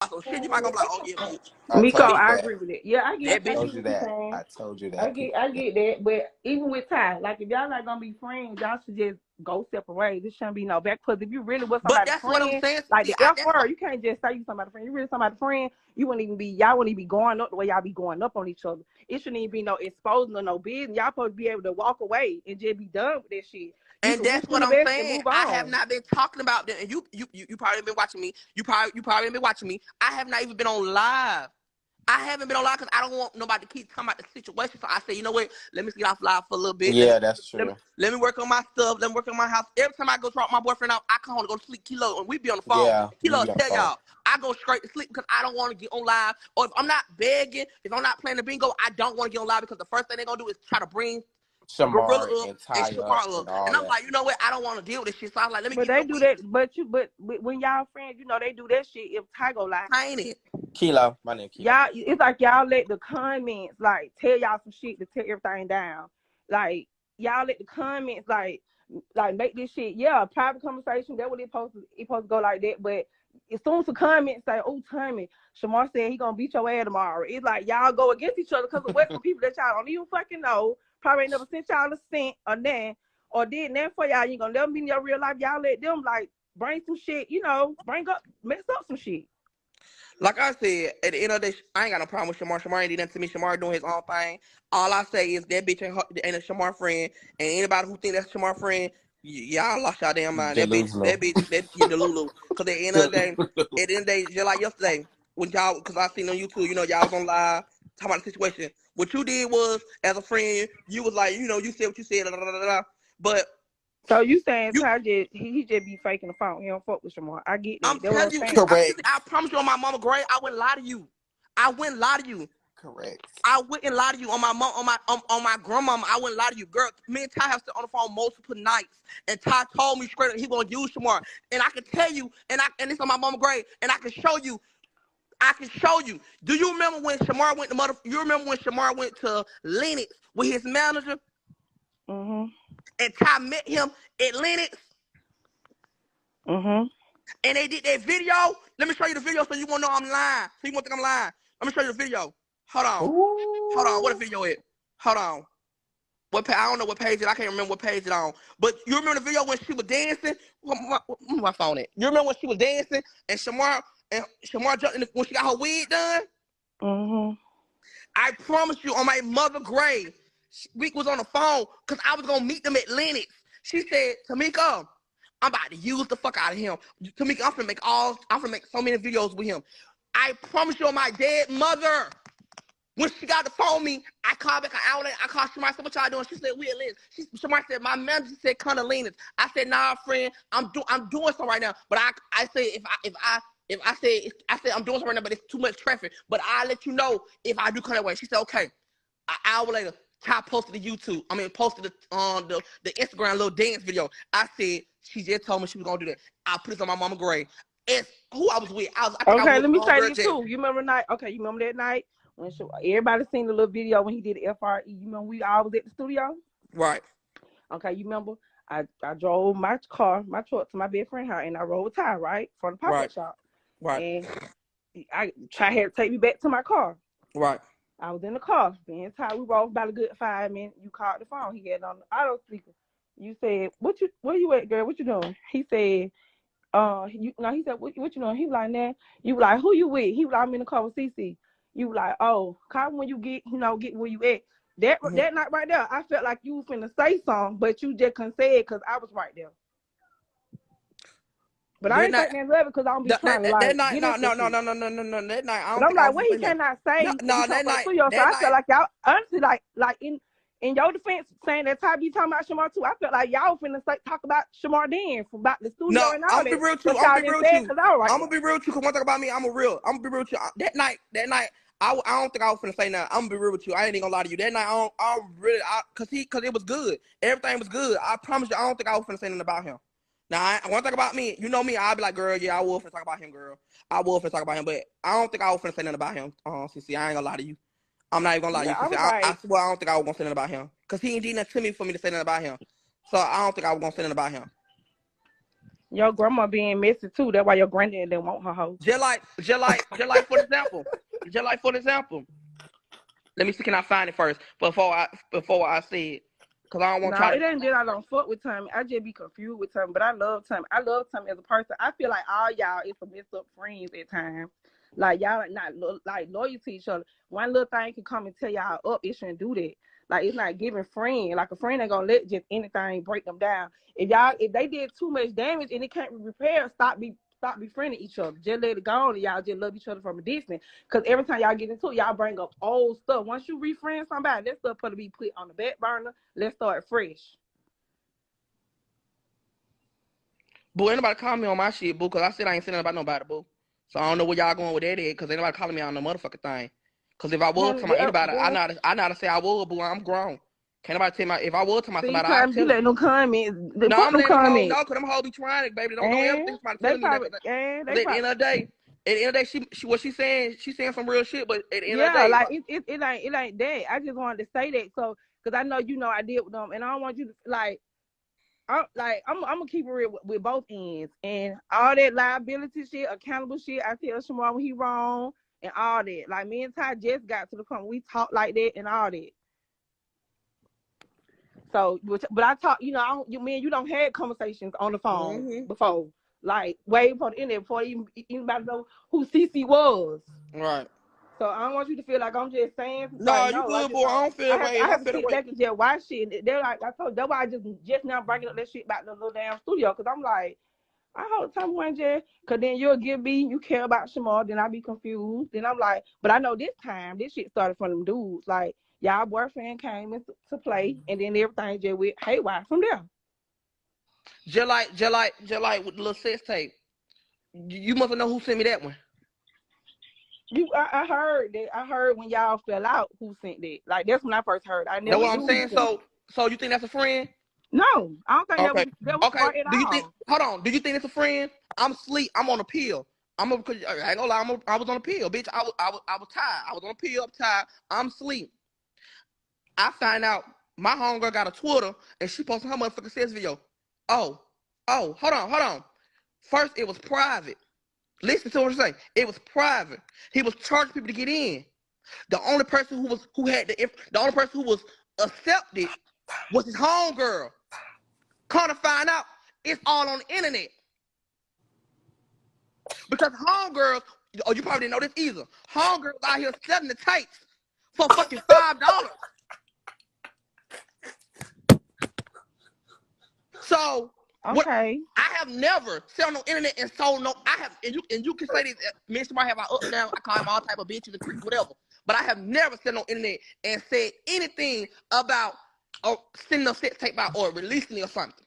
So shit, you might gonna be like, oh yeah, bitch. I Miko, told But you I that. agree with it. Yeah, I I get, that I bitch, told get you what you're that. saying. I told you I that. get, I get that. But even with Ty, like if y'all not gonna be friends, y'all should just go separate ways. This shouldn't be no back. Because if you really was but somebody's that's what I'm friend, saying. like See, the F that's word, you can't just say you somebody's friend. You really somebody's friend, you wouldn't even be, y'all wouldn't even be going up the way y'all be going up on each other. It shouldn't even be no exposing or no business. Y'all supposed to be able to walk away and just be done with that shit. You And can wish that's them what the I'm best and saying. move I have on. not been talking about that, and you probably been watching me. You probably been watching me. I have not even been on live. I haven't been on live because I don't want nobody to keep talking about the situation. So I say, you know what? Let me get off live for a little bit. Yeah, that's Let me, true. let me work on my stuff. Let me work on my house. Every time I go drop my boyfriend out, I come home to go to sleep. Kilo, and we be on the phone. Yeah, we Kilo, be on the tell phone. y'all, I go straight to sleep because I don't want to get on live. Or if I'm not begging, if I'm not playing the bingo, I don't want to get on live because the first thing they're gonna do is try to bring Gorilla Shamar up and and Ty up Shamar up. and all And I'm that. like, you know what? I don't want to deal with this shit. So I'm like, let me But give it they a do week. that. But when y'all friends, you know they do that shit. If Ty go lie. Ain't it? Kilo, my name Kilo. Y'all, it's like y'all let the comments like tell y'all some shit to tear everything down. Like y'all let the comments like make this shit. Yeah, private conversation. That's what it supposed to go like that. But as soon as the comments say, "Oh, Tommy, Shamar said he gonna beat your ass tomorrow," it's like y'all go against each other because of what some people that y'all don't even fucking know. Probably ain't never sent y'all a cent or nothing or did nothing for y'all. You ain't gonna let them be in your real life. Y'all let them like bring some shit. You know, mess up some shit. Like I said, at the end of the day, I ain't got no problem with Shamar. Shamar ain't did nothing to me. Shamar doing his own thing. All I say is that bitch ain't a Shamar friend. And anybody who think that's a Shamar friend, y'all lost y'all damn mind. Delusional. That you Delulu. Because at the end of the day, just like yesterday, when y'all, because I seen on YouTube, you know, y'all was on live talking about the situation. What you did was, as a friend, you was like, you know, you said what you said, da, da, da, da, da. But So you saying you, Ty he just be faking the phone. He don't fuck with Shamar. I get that. I'm That's what I'm telling you, saying. Correct. I promise you on my mama grave, I wouldn't lie to you. I wouldn't lie to you. Correct. I wouldn't lie to you on my mom, on my grandmama. I wouldn't lie to you, girl. Me and Ty have stood on the phone multiple nights, and Ty told me straight up he gonna use Shamar, and I can tell you, and it's on my mama grave, and I can show you. I can show you. Do you remember when Shamar went to You remember when Shamar went to Lennox with his manager, Mhm. and Ty met him at Lennox, Mhm. and they did that video. Let me show you the video so you won't know I'm lying. So you won't think I'm lying. Let me show you the video. Hold on. Hold on. What Ooh. the video is? Hold on. I don't know what page it. I can't remember what page it on. But you remember the video when she was dancing? My phone it. You remember when she was dancing and Shamar jumped in when she got her wig done? Mhm. I promise you, on my mother grave, we was on the phone because I was gonna meet them at Lennox. She said, Tamika, I'm about to use the fuck out of him. Tamika, I'm gonna make so many videos with him. I promise you, on my dead mother. When she got the phone me, I called back an hour later. I called Shamar. I said, "What y'all doing?" She said, "We at Lennox." Shamar said, "My manager said come to Lennox." I said, "Nah, friend, I'm doing something right now." But I said I said I'm doing something right now, but it's too much traffic. But I'll let you know if I do come that way. She said, "Okay." An hour later, Ty posted the YouTube. Posted the Instagram little dance video. I said she just told me she was gonna do that. I put it on my mama grave. It's who I was with. I think I was Okay, with let me say Girl this Jess. too. You remember night? Okay, you remember that night when everybody seen the little video when he did the FRE? You remember we all was at the studio? Right. Okay, you remember? I drove my truck to my best friend's house, and I rode with Ty right from the pop up Right. shop, Right. and Ty had to take me back to my car. Right. I was in the car. Me and Ty, we rode about a good 5 minutes. You called the phone. He had it on the auto speaker. You said, where you at, girl? What you doing? He said, he said, what you doing? He was like, nah. You was like, who you with? He was like, I'm in the car with CC. You was like, oh, call me when you get where you at. Mm-hmm. That night right there, I felt like you was finna say something, but you just couldn't say it because I was right there. But I That ain't night, think nothing of it because I don't be trying to that like night, get no, into no, no, shit. no, no, no, no, no. That night, I But don't I'm think I like, was what gonna he say nothing. cannot No, say if we no, talking about the studio. So I felt like y'all honestly like in your defense saying that Ty be talking about Shamar too. I felt like y'all finna talk about Shamar then about the studio no. and all I'm gonna that. be real with you. But I'm y'all gonna be real didn't with say it you. because I was right I'm there. gonna be real with you. Cause one thing about me, I'm gonna be real with you. That night, I don't think I was finna say nothing. I'm gonna be real with you. I ain't even gonna lie to you. That night, cause it was good. Everything was good. I promise you, I don't think I was finna say nothing about him. Now, one thing about me, you know me, I'll be like, girl, yeah, I will finna talk about him, girl. I will finna talk about him, but I don't think I was finna say nothing about him. CC, I ain't gonna lie to you. I'm not even gonna lie to Yeah, you, I CC. was I like, swear I don't think I was gonna say nothing about him. Cause he ain't did nothing to me for me to say nothing about him. So I don't think I was gonna say nothing about him. Your grandma being messy too. That's why your granddad didn't want her hoe. Just like for example. Just like for example. Let me see, can I find it first before I say it? Cause I don't want to No, try it to. ain't that I don't fuck with Tommy. I just be confused with Tommy. But I love Tommy. I love Tommy as a person. I feel like all y'all is some messed up friends at times. Like y'all not like loyal to each other. One little thing can come and tell y'all up. It shouldn't do that. Like it's not giving friend. Like a friend ain't gonna let just anything break them down. If they did too much damage and it can't be repaired, stop befriending each other. Just let it go on and y'all just love each other from a distance. Because every time y'all get into it, y'all bring up old stuff. Once you refriend somebody, that stuff supposed to be put on the back burner. Let's start fresh. Boo, anybody call me on my shit, boo, cause I said I ain't saying nothing about nobody, boo. So I don't know where y'all going with that at, cause ain't nobody calling me on no motherfucking thing. Cause if I was talking about anybody, I know how to say I would, boo. I'm grown. Can't nobody tell me if I was talking about See, somebody, I'd time you tell them. let them comments. No, Fuck I'm them letting them hold comments. no, cause them hoes be trying it, baby. Don't ever And think somebody they telling me that. probably, and Cause they at the probably, end of the day, she what she's saying some real shit. But at the end of the yeah, day, like it ain't that. I just wanted to say that so because I know I deal with them, and I don't want you to I'm gonna keep it real with both ends and all that liability shit, accountable shit. I tell Shamar when he wrong and all that. Like me and Ty just got to the point where we talk like that and all that. So, but I talk, me and you don't had conversations on the phone before, like way before the internet, before anybody know who CC was. right. So I don't want you to feel like I'm just saying, No, like, you no, I good, just boy. I don't. don't feel that way. I If I have to feel that sit way, back and just watch shit. They're like, I told, that's why I just now bringing up that shit about the little damn studio, because I'm like, I hope time one just, because then you'll give me, you care about Shamar, then I'll be confused. Then I'm like, but I know this time, this shit started from them dudes. Like, y'all boyfriend came in to play, and then everything just went haywire from there. just like with the little sex tape. You must know who sent me that one. I heard that. I heard when y'all fell out, who sent that. Like, that's when I first heard. I That's never what I'm knew who saying. sent it. So you think that's a friend? No, I don't think Okay. that was Okay. smart at Do you think? all. Hold on. Do you think it's a friend? I'm asleep. I'm on a pill. I ain't gonna lie. I was on a pill, bitch. I was tired. I was on a pill. I'm tired. I'm asleep. I find out my homegirl got a Twitter and she posted her motherfucking sex video. Oh, hold on. First, it was private. Listen to what I'm saying. It was private. He was charging people to get in. The only person the only person who was accepted was his homegirl. Come to find out, it's all on the internet. Because homegirls, oh, you probably didn't know this either. Homegirls out here selling the tapes for fucking $5. So Okay. I have never sat on the internet and sold no. I have, and you can say this. Me and somebody have our ups and downs. I call him all type of bitches and creeps, whatever. But I have never sat on the internet and said anything about sending a sex tape out or releasing it or something.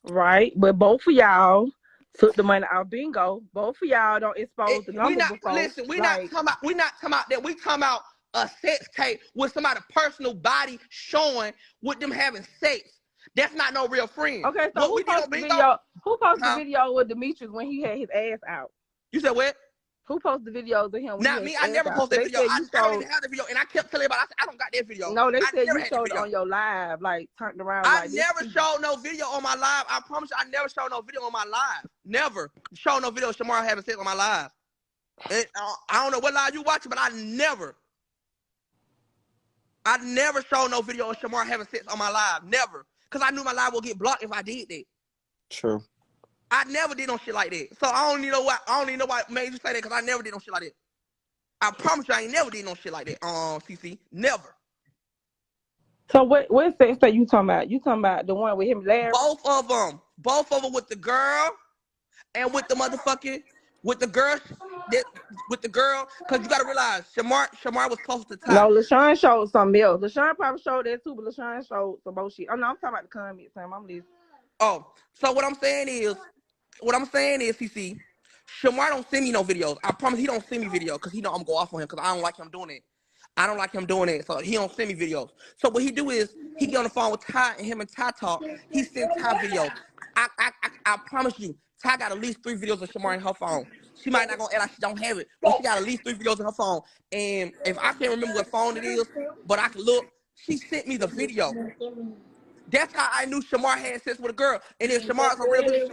Right, but both of y'all took the money out bingo. Both of y'all don't expose the number before. Listen. We're not talking about that. We talking about a sex tape with somebody's personal body showing with them having sex. That's not no real friend. Okay, so What who we did on posted the bingo? video? Who posted the video with Demetrius when he had his ass out? You said what? Who posted the videos of him when he Not had me. his I ass never out? posted that They video. said I you don't showed. even have the video. And I kept telling everybody, I don't got that video. No, they I said never you had the showed it video. on your live, like turned around I like this. never showed no video on my live. I promise you, I never showed no video on my live. Never showed no video of Shamar having sex on my live. And, I don't know what live you watching, but I never showed no video of Shamar having sex on my live. Never. Because I knew my live would get blocked if I did that. True. I never did no shit like that. So I don't even know what made you say that, because I never did no shit like that. I promise you, I ain't never did no shit like that. CC. Never. So what sex that you talking about? You talking about the one with him, Larry? Both of them with the girl and with the motherfucking with the girl because you gotta realize Shamar was close to Ty. No, LaShawn showed something else. LaShawn probably showed that too, but LaShawn showed some bullshit. Oh no, I'm talking about the comments, Sam. I'm listening. Oh, so what I'm saying is, CC, Shamar don't send me no videos. I promise he don't send me videos because he know I'm gonna go off on him because I don't like him doing it. I don't like him doing it, so he don't send me videos. So what he do is he get on the phone with Ty and him and Ty talk. He sends Ty videos. I promise you, Ty got at least 3 videos of Shamar in her phone. She might not gonna act like she don't have it, but she got at least 3 videos in her phone. And if I can't remember what phone it is, but I can look, she sent me the video. That's how I knew Shamar had sex with a girl. And if Shamar's a real bitch,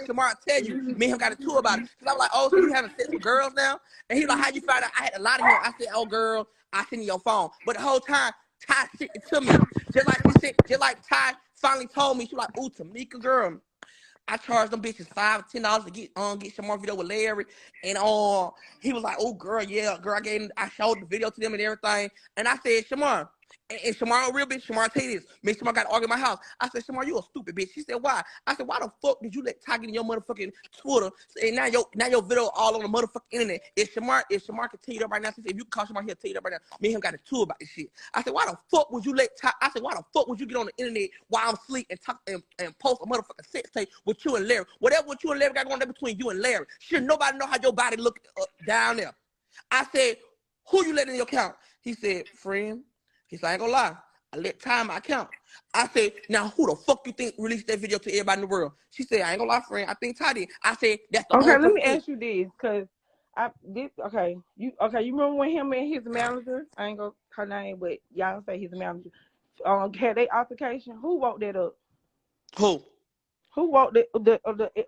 Shamar tell you. Me and him got a tour about it. Cause I'm like, oh, so you having sex with girls now? And he like, how you find out? I had a lot of him. I said, oh girl, I seen your phone. But the whole time, Ty sent it to me. Just like Ty finally told me, she was like, ooh, Tamika girl. I charged them bitches $5 or $10 to get Shamar video with Larry, and he was like, "Oh girl, yeah, girl." I showed the video to them and everything, and I said, "Shamar." And Shamar, a real bitch, Shamar, tell you this. Me and Shamar got to argue in my house. I said, Shamar, you a stupid bitch. She said, why? I said, why the fuck did you let Ty get in your motherfucking Twitter? And now your video all on the motherfucking internet. If Shamar can tell you that right now, she said, if you can call Shamar, he'll tell you that right now. Me and him got a tour about this shit. I said, why the fuck would you let Ty? I said, why the fuck would you get on the internet while I'm asleep and talk and post a motherfucking sex tape with you and Larry? Whatever what you and Larry got going on between you and Larry. Should nobody know how your body look down there? I said, who you let in your account? He said, friend. He said, I ain't gonna lie. I let time my account. I said, now who the fuck you think released that video to everybody in the world? She said, I ain't gonna lie, friend. I think Ty did. I said, that's the Okay, only let me ask you this, cause you remember when him and his manager, I ain't gonna her name, but y'all say his manager, had they altercation? Who woke that up? Who? Who woke the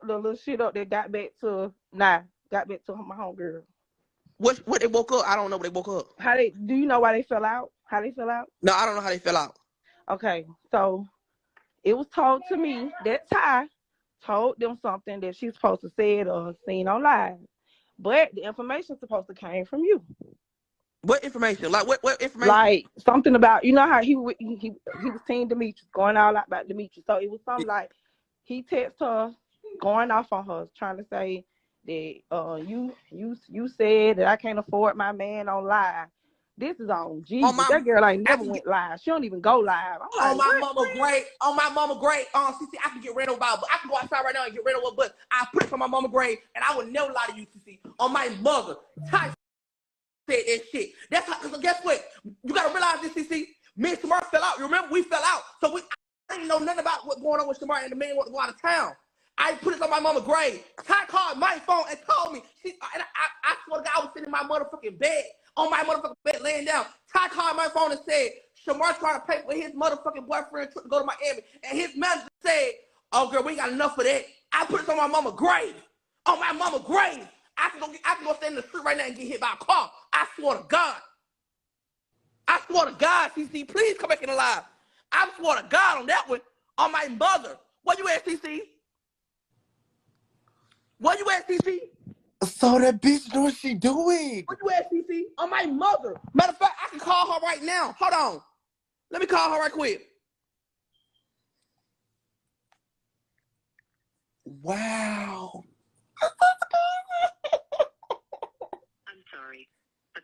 little shit up that got back to my homegirl? What they woke up? I don't know what they woke up. Do you know why they fell out? How they fell out? No, I don't know how they fell out. Okay, so it was told to me that Ty told them something that she's supposed to say it or seen on live. But the information supposed to came from you. What information? Like what information? Like something about, you know how he was seeing Demetrius, going all out about Demetrius. So it was something like he texted her, going off on her, trying to say that you said that I can't afford my man on live. This is on Jesus. That girl ain't never went live. She don't even go live. I'm like, on my mama great. CC, I can get rid of about, but I can go outside right now and get rid of what, but I put it on my mama grave, and I would never lie to you, CC. On my mother, Ty said that shit. That's how. Cause guess what? You gotta realize this, CC. Me and Shamar fell out. You remember we fell out, so I didn't know nothing about what's going on with Shamar and the man want to go out of town. I put it on my mama grave. Ty called my phone and told me. I swear to God, I was sitting in my motherfucking bed. On my motherfucking bed, laying down. Ty called my phone and said, Shamar's trying to pay for his motherfucking boyfriend trip to go to Miami. And his manager said, oh, girl, we ain't got enough for that. I put it on my mama grave. On my mama grave. I can go stand in the street right now and get hit by a car. I swear to God. I swear to God, CC, please come back in alive. I swear to God on that one. On my mother. Where you at, CC? Where you at, CC? So that bitch know what she doing. Where you at, CC? On my mother. Matter of fact, I can call her right now. Hold on. Let me call her right quick. Wow. I'm sorry, but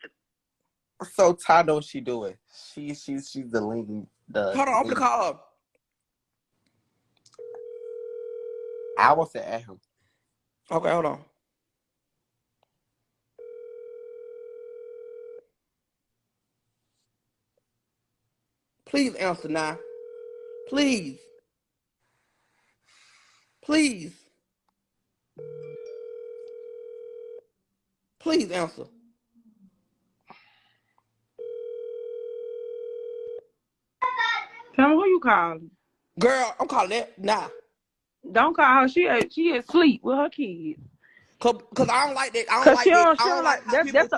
So Ty know what she doing. She's the leading. Hold on, I'm gonna call her. I want to ask him. Okay, hold on. Please answer now. Please. Please. Please answer. tell me who you calling. Girl, I'm calling that now. Don't call her. She asleep with her kids. Cause I don't like that. I don't like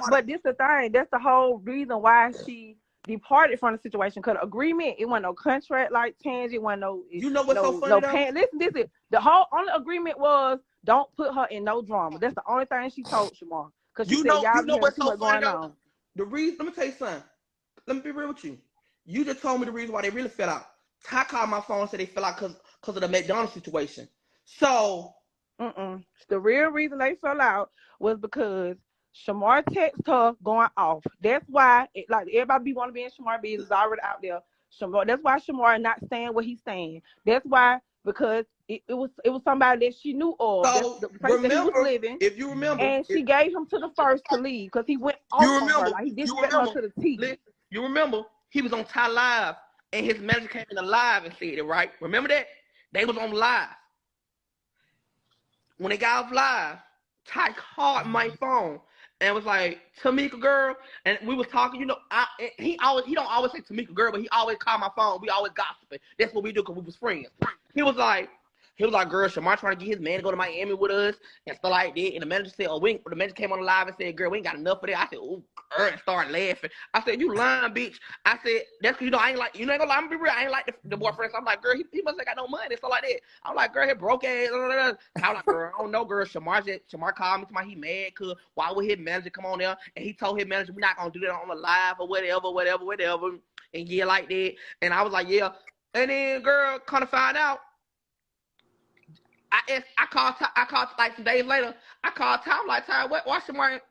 but this the thing. That's the whole reason why she departed from the situation. Cause agreement, it wasn't no contract like Tangy, it wasn't no. You know what's so funny though? Listen. The whole only agreement was don't put her in no drama. That's the only thing she told Shamar. Cause she said y'all know what's so funny going on. The reason, let me tell you something. Let me be real with you. You just told me the reason why they really fell out. Ty called my phone and said they fell out because of the McDonald's situation. So. The real reason they fell out was because Shamar texted her going off. That's why, everybody want to be in Shamar business already out there. Shamar. That's why Shamar not saying what he's saying. That's why, because it was somebody that she knew of. So that's the place that he was living. If you remember, and she gave him to the first to leave because he went off on her. Like he disrespected her to the teeth. You remember he was on Ty Live and his manager came in the live and said it, right? Remember that? They was on live. When they got off live, Ty called my phone and was like, Tamika girl, and we was talking, he don't always say Tamika girl, but he always called my phone. We always gossiping. That's what we do because we was friends. He was like, girl, Shamar trying to get his man to go to Miami with us and stuff like that. And the manager said, the manager came on the live and said, girl, we ain't got enough of that. I said, oh, girl, and started laughing. I said, you lying, bitch. I said, that's because, I ain't like, you ain't gonna lie, I'm gonna be real. I ain't like the boyfriend. So I'm like, girl, he must have got no money and stuff like that. I'm like, girl, he broke ass. I was like, girl, I don't know, girl. Shamar called me to my, he mad because why would his manager come on there? And he told his manager, we're not gonna do that on the live or whatever. And yeah, like that. And I was like, yeah. And then, girl, kind of find out. I called like some days later. I called Ty. I'm like, Ty, why Shamar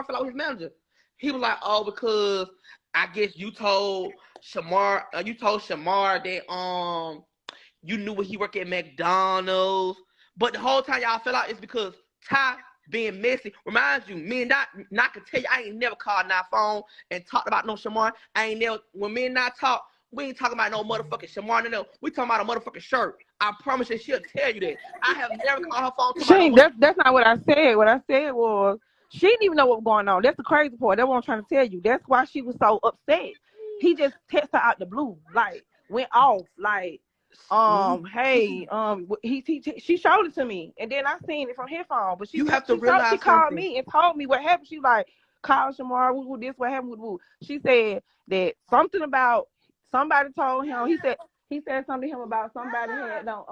fell out with his manager? He was like, oh, because I guess you told Shamar that you knew when he worked at McDonald's. But the whole time y'all fell out is because Ty being messy. Reminds you, me and Not can tell you, I ain't never called my phone and talked about no Shamar. When me and Not talk, we ain't talking about no motherfucking Shamar. No, we talking about a motherfucking shirt. I promise you, she'll tell you that. I have never called her phone. That's not what I said. What I said was she didn't even know what was going on. That's the crazy part. That's what I'm trying to tell you. That's why she was so upset. He just texted her out the blue, like went off, like hey, she showed it to me, and then I seen it from his phone. But she called me and told me what happened. She like, call Shamar. This what happened. She said that something about somebody told him. He said something to him about somebody don't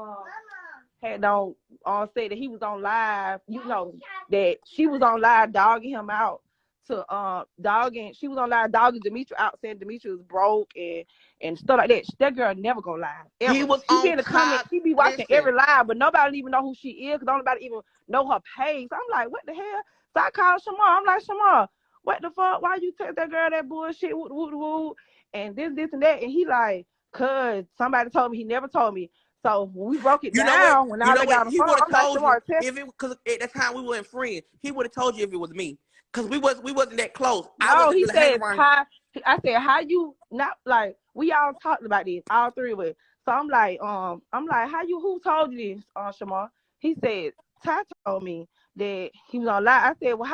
say that he was on live. That she was on live dogging him out she was on live dogging Demetri out, saying Demetri was broke and stuff like that. That girl never go live. Ever. He was she on be in the comments. She be watching every live, but nobody even know who she is because nobody even know her page. So I'm like, what the hell? So I called Shamar. I'm like, Shamar, what the fuck? Why you text that girl that bullshit? Woo, and this and that. And he like, cause somebody told me. He never told me. So when we broke it down, when I got on the phone, I'm like, Shamar, because at that time we weren't friends. He would have told you if it was me. Because we wasn't that close. No, he said, I said, how you not like we all talked about this, all three of us. So I'm like, who told you this, Shamar? He said, Ty told me that he was on live. I said, well,